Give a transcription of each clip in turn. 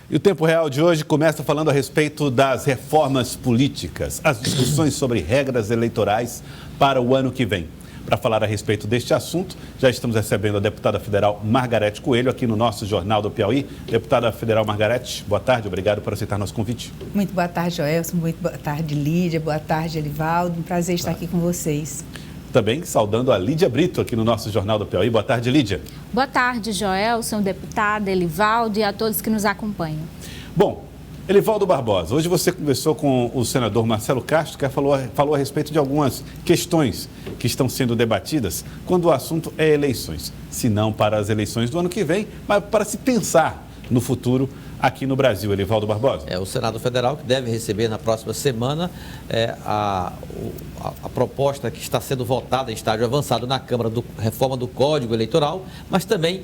E o Tempo Real de hoje começa falando a respeito das reformas políticas, as discussões sobre regras eleitorais para o ano que vem. Para falar a respeito deste assunto, já estamos recebendo a deputada federal Margarete Coelho aqui no nosso Jornal do Piauí. Deputada federal Margarete, boa tarde, obrigado por aceitar nosso convite. Muito boa tarde, Joelson, muito boa tarde, Lídia, boa tarde, Elivaldo, um prazer estar aqui com vocês. Também saudando a Lídia Brito aqui no nosso Jornal do Piauí. Boa tarde, Lídia. Boa tarde, Joelson, deputada, Elivaldo e a todos que nos acompanham. Bom, Elivaldo Barbosa, hoje você conversou com o senador Marcelo Castro, que falou a respeito de algumas questões que estão sendo debatidas quando o assunto é eleições. Se não para as eleições do ano que vem, mas para se pensar no futuro aqui no Brasil. Elivaldo Barbosa. É o Senado Federal que deve receber na próxima semana a proposta que está sendo votada em estágio avançado na Câmara do reforma do Código Eleitoral, mas também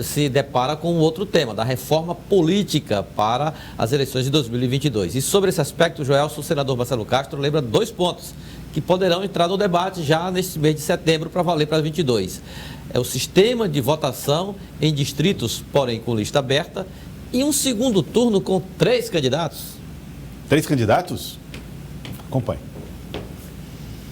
se depara com outro tema, da reforma política para as eleições de 2022. E sobre esse aspecto, Joelson, o senador Marcelo Castro lembra 2 pontos que poderão entrar no debate já neste mês de setembro para valer para 22. É o sistema de votação em distritos, porém com lista aberta, e um segundo turno com 3 candidatos. 3 candidatos? Acompanhe.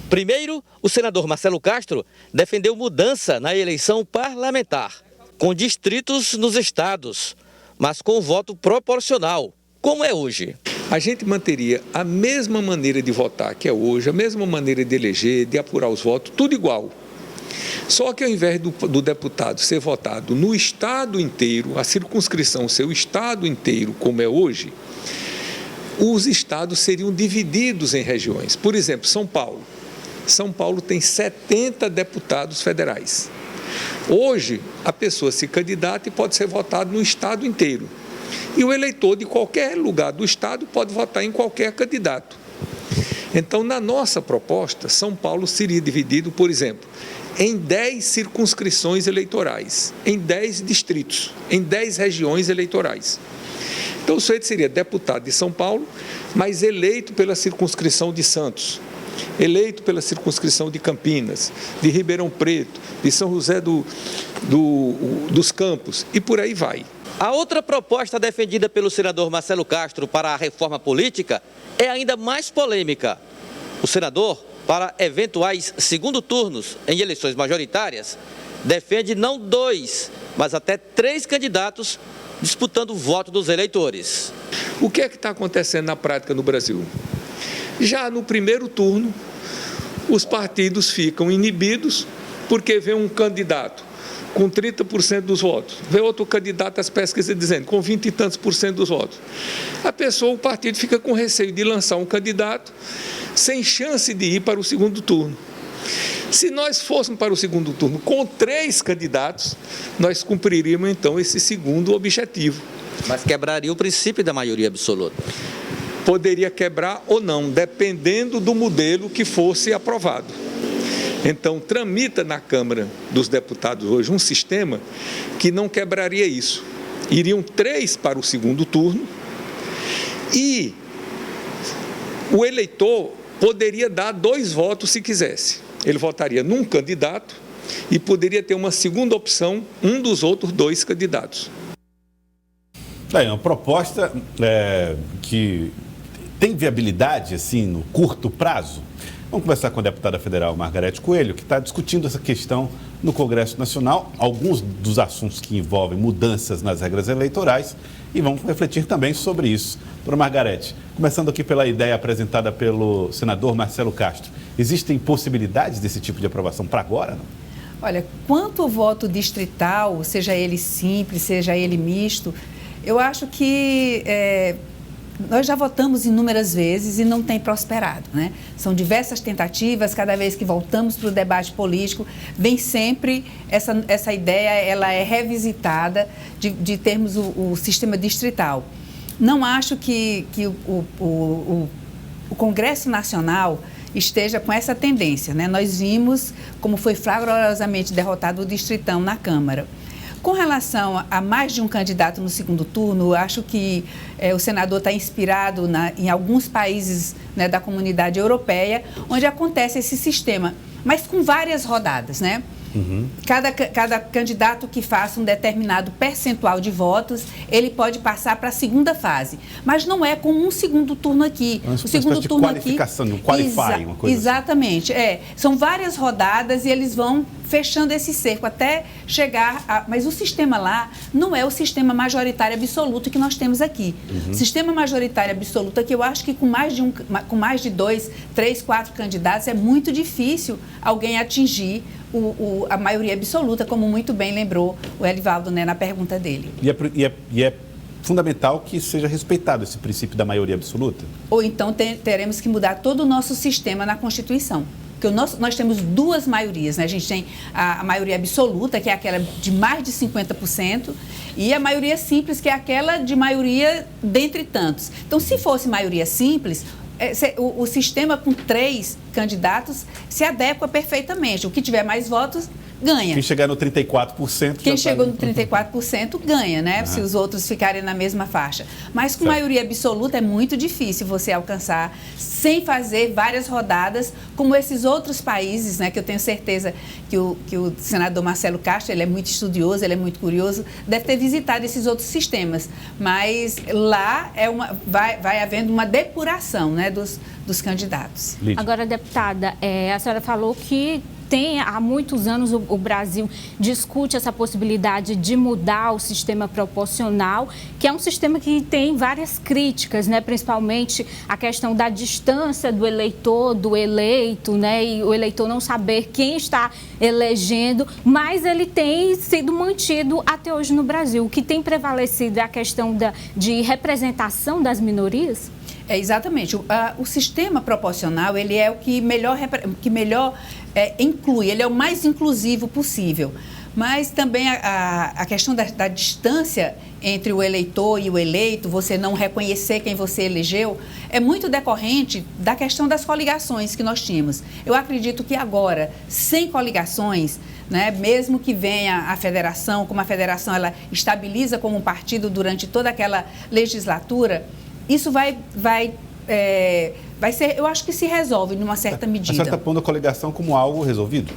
Primeiro, o senador Marcelo Castro defendeu mudança na eleição parlamentar, com distritos nos estados, mas com voto proporcional, como é hoje. A gente manteria a mesma maneira de votar que é hoje, a mesma maneira de eleger, de apurar os votos, tudo igual. Só que ao invés do deputado ser votado no estado inteiro, a circunscrição ser o estado inteiro, como é hoje, os estados seriam divididos em regiões. Por exemplo, São Paulo. São Paulo tem 70 deputados federais. Hoje, a pessoa se candidata e pode ser votado no estado inteiro. E o eleitor de qualquer lugar do estado pode votar em qualquer candidato. Então, na nossa proposta, São Paulo seria dividido, por exemplo, em 10 circunscrições eleitorais, em 10 distritos, em 10 regiões eleitorais. Então, o sujeito seria deputado de São Paulo, mas eleito pela circunscrição de Santos, eleito pela circunscrição de Campinas, de Ribeirão Preto, de São José dos Campos, e por aí vai. A outra proposta defendida pelo senador Marcelo Castro para a reforma política é ainda mais polêmica. O senador, para eventuais segundo turnos em eleições majoritárias, defende não 2, mas até 3 candidatos disputando o voto dos eleitores. O que é que está acontecendo na prática no Brasil? Já no primeiro turno, os partidos ficam inibidos porque vem um candidato com 30% dos votos, vê outro candidato às pesquisas dizendo com 20 e tantos por cento dos votos. O partido fica com receio de lançar um candidato sem chance de ir para o segundo turno. Se nós fôssemos para o segundo turno com 3 candidatos, nós cumpriríamos então esse segundo objetivo. Mas quebraria o princípio da maioria absoluta. Poderia quebrar ou não, dependendo do modelo que fosse aprovado. Então, tramita na Câmara dos Deputados hoje um sistema que não quebraria isso. Iriam 3 para o segundo turno e o eleitor poderia dar 2 votos se quisesse. Ele votaria num candidato e poderia ter uma segunda opção, um dos outros 2 candidatos. É uma proposta que tem viabilidade assim no curto prazo. Vamos conversar com a deputada federal Margarete Coelho, que está discutindo essa questão no Congresso Nacional, alguns dos assuntos que envolvem mudanças nas regras eleitorais, e vamos refletir também sobre isso. Doutora Margarete, começando aqui pela ideia apresentada pelo senador Marcelo Castro, existem possibilidades desse tipo de aprovação para agora, não? Olha, quanto ao voto distrital, seja ele simples, seja ele misto, eu acho que nós já votamos inúmeras vezes e não tem prosperado, né? São diversas tentativas, cada vez que voltamos para o debate político, vem sempre essa ideia, ela é revisitada de termos o sistema distrital. Não acho que o Congresso Nacional esteja com essa tendência, né? Nós vimos como foi flagrosamente derrotado o distritão na Câmara. Com relação a mais de um candidato no segundo turno, eu acho que o senador está inspirado em alguns países, né, da comunidade europeia, onde acontece esse sistema, mas com várias rodadas, né? Cada candidato que faça um determinado percentual de votos, ele pode passar para a segunda fase. Mas não é como um segundo turno aqui. Uma espécie de qualificação, um qualify, uma coisa exatamente. Assim. São várias rodadas e eles vão fechando esse cerco até chegar a... Mas o sistema lá não é o sistema majoritário absoluto que nós temos aqui. O sistema majoritário absoluto aqui, eu acho que com mais de 2, 3, 4 candidatos é muito difícil alguém atingir a maioria absoluta, como muito bem lembrou o Elivaldo, né, na pergunta dele. E é fundamental que seja respeitado esse princípio da maioria absoluta? Ou então teremos que mudar todo o nosso sistema na Constituição. Porque nós temos duas maiorias, né? A gente tem a maioria absoluta, que é aquela de mais de 50%, e a maioria simples, que é aquela de maioria dentre tantos. Então, se fosse maioria simples, o sistema com 3 candidatos se adequa perfeitamente. O que tiver mais votos ganha. Quem chegar no 34%... Quem chegou no 34% ganha, né? Se os outros ficarem na mesma faixa. Mas com maioria absoluta é muito difícil você alcançar sem fazer várias rodadas, como esses outros países, né? Que eu tenho certeza que o senador Marcelo Castro, ele é muito estudioso, ele é muito curioso, deve ter visitado esses outros sistemas. Mas lá vai havendo uma depuração, né? Dos candidatos. Lídia. Agora, deputada, a senhora falou que há muitos anos o Brasil discute essa possibilidade de mudar o sistema proporcional, que é um sistema que tem várias críticas, né? Principalmente a questão da distância do eleitor, do eleito, né? E o eleitor não saber quem está elegendo, mas ele tem sido mantido até hoje no Brasil. O que tem prevalecido é a questão de representação das minorias? Exatamente. O sistema proporcional, ele é o que melhor inclui, ele é o mais inclusivo possível. Mas também a questão da distância entre o eleitor e o eleito, você não reconhecer quem você elegeu, é muito decorrente da questão das coligações que nós tínhamos. Eu acredito que agora, sem coligações, né, mesmo que venha a federação, como a federação ela estabiliza como um partido durante toda aquela legislatura, isso vai ser, eu acho que se resolve numa certa medida. A senhora está pondo a coligação como algo resolvido?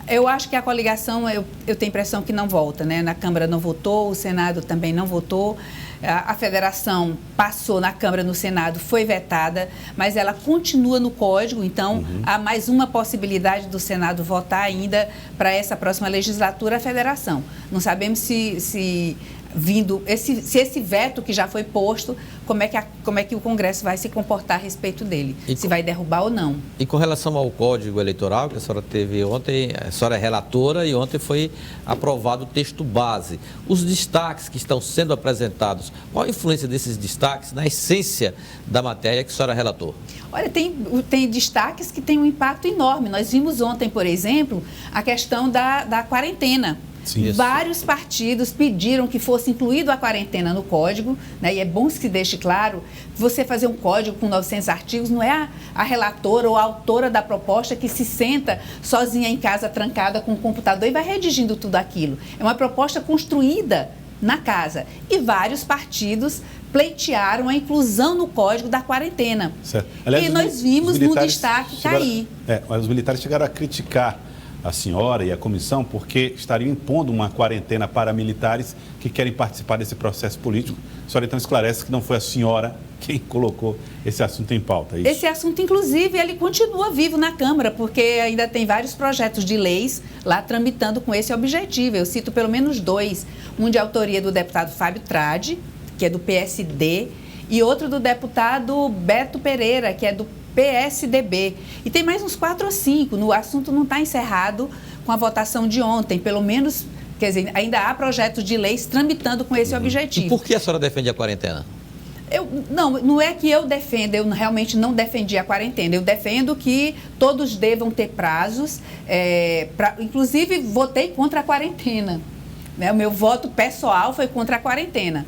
Eu acho que a coligação, eu tenho a impressão que não volta, né? Na Câmara não votou, o Senado também não votou. A federação passou na Câmara, no Senado, foi vetada, mas ela continua no Código, então há mais uma possibilidade do Senado votar ainda para essa próxima legislatura a federação. Não sabemos se esse veto que já foi posto, como é que o Congresso vai se comportar a respeito dele, se vai derrubar ou não. E com relação ao Código Eleitoral, que a senhora teve ontem, a senhora é relatora e ontem foi aprovado o texto base. Os destaques que estão sendo apresentados, qual a influência desses destaques na essência da matéria que a senhora relatou? Olha, tem destaques que têm um impacto enorme. Nós vimos ontem, por exemplo, a questão da quarentena. Sim. Vários partidos pediram que fosse incluído a quarentena no código, né? E é bom que se deixe claro que você fazer um código com 900 artigos não é a relatora ou a autora da proposta que se senta sozinha em casa, trancada com o computador e vai redigindo tudo aquilo. É uma proposta construída na casa. E vários partidos pleitearam a inclusão no código da quarentena. Certo. Aliás, e nós vimos no destaque cair. Mas os militares chegaram a criticar a senhora e a comissão porque estariam impondo uma quarentena para militares que querem participar desse processo político. A senhora então esclarece que não foi a senhora quem colocou esse assunto em pauta, é isso? Esse assunto, inclusive, ele continua vivo na Câmara, porque ainda tem vários projetos de leis lá tramitando com esse objetivo. Eu cito pelo menos 2. Um de autoria do deputado Fábio Tradi, que é do PSD, e outro do deputado Beto Pereira, que é do PSDB. E tem mais uns 4 ou 5. O assunto não está encerrado com a votação de ontem. Pelo menos, quer dizer, ainda há projetos de leis tramitando com esse objetivo. E por que a senhora defende a quarentena? Não é que eu defenda, eu realmente não defendi a quarentena. Eu defendo que todos devam ter prazos. Inclusive, votei contra a quarentena. Né? O meu voto pessoal foi contra a quarentena.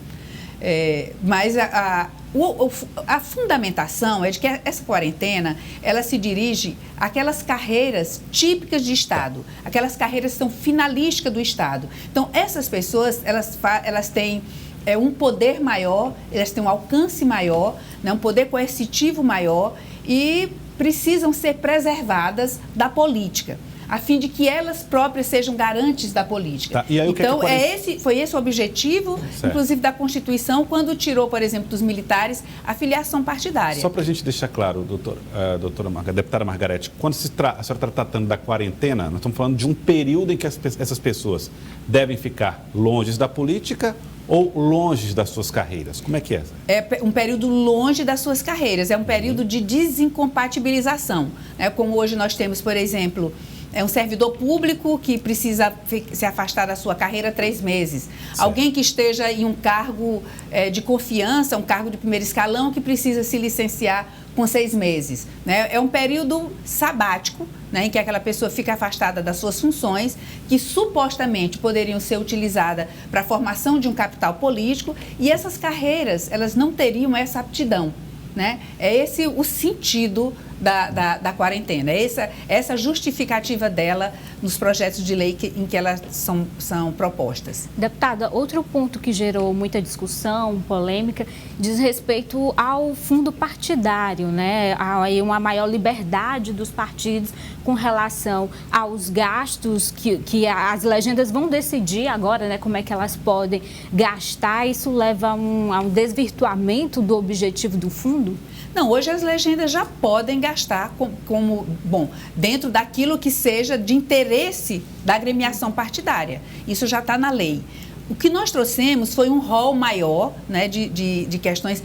Mas a fundamentação é de que essa quarentena, ela se dirige àquelas carreiras típicas de Estado, aquelas carreiras que são finalísticas do Estado. Então, essas pessoas, elas têm um poder maior, elas têm um alcance maior, né, um poder coercitivo maior e precisam ser preservadas da política. a fim de que elas próprias sejam garantes da política. Tá. E aí, então, foi esse o objetivo, certo, inclusive, da Constituição, quando tirou, por exemplo, dos militares a filiação partidária. Só para a gente deixar claro, deputada Margarete, quando a senhora está tratando da quarentena, nós estamos falando de um período em que essas pessoas devem ficar longe da política ou longe das suas carreiras? Como é que é? É um período longe das suas carreiras, é um período de desincompatibilização, né? Como hoje nós temos, por exemplo, um servidor público que precisa se afastar da sua carreira 3 meses. Certo. Alguém que esteja em um cargo de confiança, um cargo de primeiro escalão, que precisa se licenciar com 6 meses. Né? É um período sabático, né, em que aquela pessoa fica afastada das suas funções, que supostamente poderiam ser utilizadas para a formação de um capital político, e essas carreiras, elas não teriam essa aptidão. Né? É esse o sentido da quarentena, essa justificativa dela nos projetos de lei em que elas são propostas. Deputada, outro ponto que gerou muita discussão, polêmica, diz respeito ao fundo partidário, né? Há uma maior liberdade dos partidos com relação aos gastos que as legendas vão decidir agora, né? Como é que elas podem gastar. Isso leva a um desvirtuamento do objetivo do fundo? Não, hoje as legendas já podem gastar dentro daquilo que seja de interesse da agremiação partidária. Isso já está na lei. O que nós trouxemos foi um rol maior, né, de questões,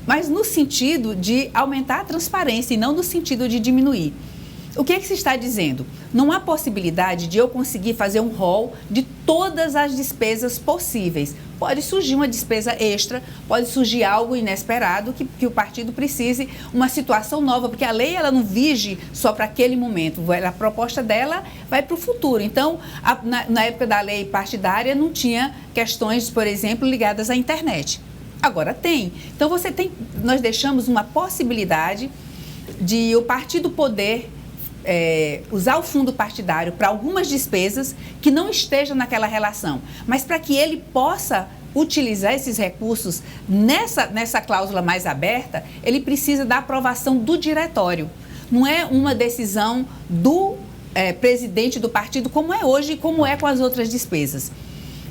mas no sentido de aumentar a transparência e não no sentido de diminuir. O que é que se está dizendo? Não há possibilidade de eu conseguir fazer um rol de todas as despesas possíveis. Pode surgir uma despesa extra, pode surgir algo inesperado que o partido precise, uma situação nova, porque a lei ela não vige só para aquele momento, a proposta dela vai para o futuro. Então, na época da lei partidária não tinha questões, por exemplo, ligadas à internet. Agora tem. Então, nós deixamos uma possibilidade de o partido poder usar o fundo partidário para algumas despesas que não estejam naquela relação, mas para que ele possa utilizar esses recursos nessa cláusula mais aberta, ele precisa da aprovação do diretório. Não é uma decisão do presidente do partido, como é hoje e como é com as outras despesas.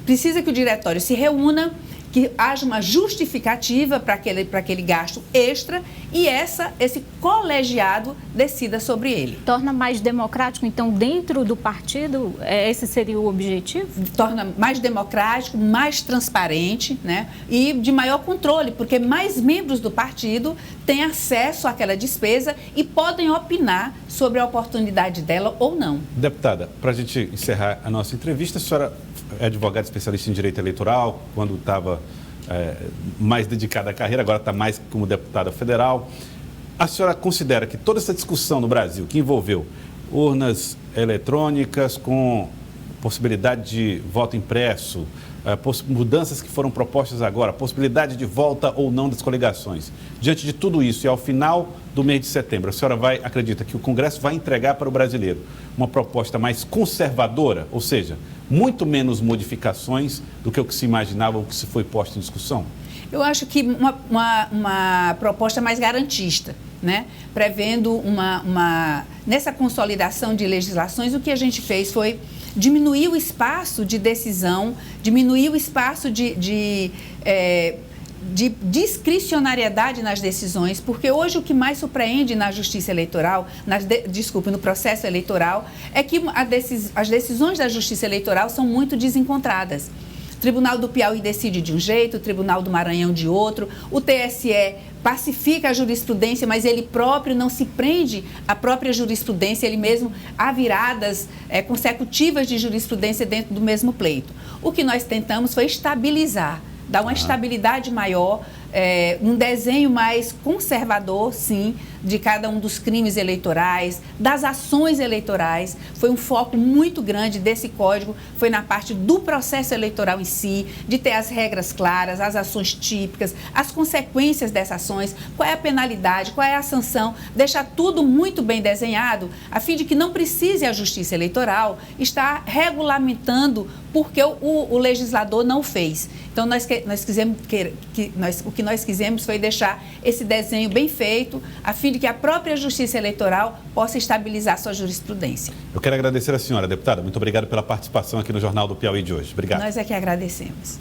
Precisa que o diretório se reúna, que haja uma justificativa para aquele gasto extra e esse colegiado decida sobre ele. Torna mais democrático, então, dentro do partido? Esse seria o objetivo? Torna mais democrático, mais transparente, né? E de maior controle, porque mais membros do partido têm acesso àquela despesa e podem opinar sobre a oportunidade dela ou não. Deputada, para a gente encerrar a nossa entrevista, a senhora é advogada especialista em direito eleitoral, quando estava mais dedicada à carreira, agora está mais como deputada federal. A senhora considera que toda essa discussão no Brasil, que envolveu urnas eletrônicas com possibilidade de voto impresso, mudanças que foram propostas agora, possibilidade de volta ou não das coligações, diante de tudo isso e ao final do mês de setembro, a senhora acredita que o Congresso vai entregar para o brasileiro uma proposta mais conservadora, ou seja, muito menos modificações do que o que se imaginava ou que se foi posto em discussão? Eu acho que uma proposta mais garantista, né? Prevendo nessa consolidação de legislações, o que a gente fez foi diminuir o espaço de decisão, diminuir o espaço de discricionariedade nas decisões, porque hoje o que mais surpreende na justiça eleitoral, no processo eleitoral, é que as decisões da justiça eleitoral são muito desencontradas. O Tribunal do Piauí decide de um jeito, o Tribunal do Maranhão de outro, o TSE pacifica a jurisprudência, mas ele próprio não se prende à própria jurisprudência, ele mesmo há viradas consecutivas de jurisprudência dentro do mesmo pleito. O que nós tentamos foi estabilizar, dar uma estabilidade maior, um desenho mais conservador, sim, de cada um dos crimes eleitorais, das ações eleitorais. Foi um foco muito grande desse código, foi na parte do processo eleitoral em si, de ter as regras claras, as ações típicas, as consequências dessas ações, qual é a penalidade, qual é a sanção, deixar tudo muito bem desenhado, a fim de que não precise a justiça eleitoral estar regulamentando porque o legislador não fez. Então, nós quisemos o que nós quisemos foi deixar esse desenho bem feito, a fim de que a própria Justiça Eleitoral possa estabilizar sua jurisprudência. Eu quero agradecer a senhora, deputada. Muito obrigado pela participação aqui no Jornal do Piauí de hoje. Obrigado. Nós é que agradecemos.